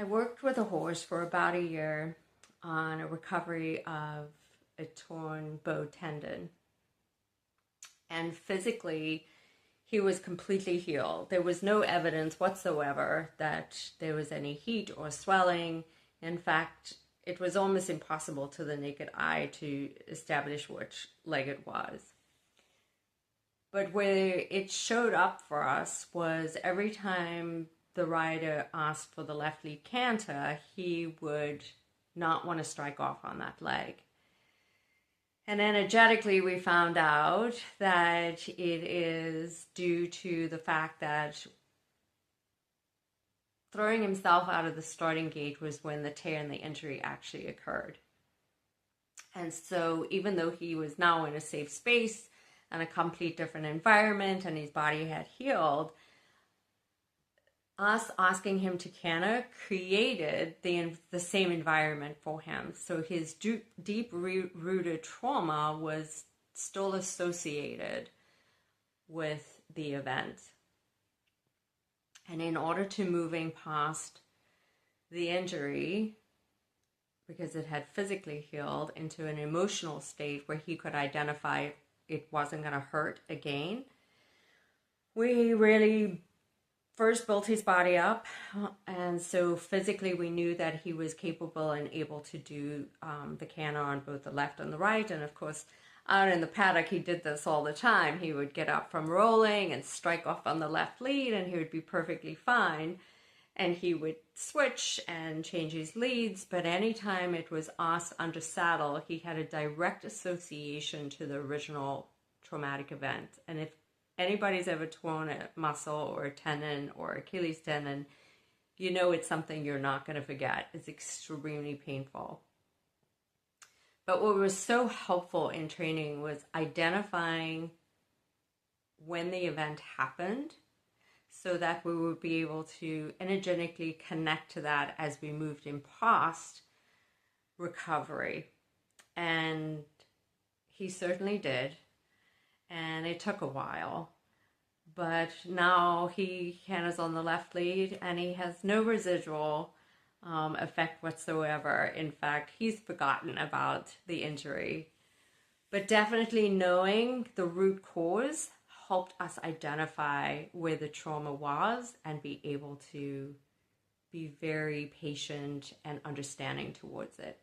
I worked with a horse for about a year on a recovery of a torn bow tendon. And physically, he was completely healed. There was no evidence whatsoever that there was any heat or swelling. In fact, it was almost impossible to the naked eye to establish which leg it was. But where it showed up for us was every time the rider asked for the left lead canter, he would not want to strike off on that leg. And energetically, we found out that it is due to the fact that throwing himself out of the starting gate was when the tear and the injury actually occurred. And so even though he was now in a safe space and a complete different environment and his body had healed, us asking him to canter created the same environment for him. So his deep-rooted trauma was still associated with the event. And in order to moving past the injury, because it had physically healed, into an emotional state where he could identify it wasn't going to hurt again, we really first built his body up, and so physically we knew that he was capable and able to do the canter on both the left and the right. And of course, out in the paddock, he did this all the time. He would get up from rolling and strike off on the left lead, and he would be perfectly fine. And he would switch and change his leads, but anytime it was us under saddle, he had a direct association to the original traumatic event. And if anybody's ever torn a muscle or a tendon or Achilles tendon, you know it's something you're not going to forget. It's extremely painful. But what was so helpful in training was identifying when the event happened so that we would be able to energetically connect to that as we moved in past recovery. And he certainly did. And it took a while. But now he canters on the left lead and he has no residual effect whatsoever. In fact, he's forgotten about the injury. But definitely knowing the root cause helped us identify where the trauma was and be able to be very patient and understanding towards it.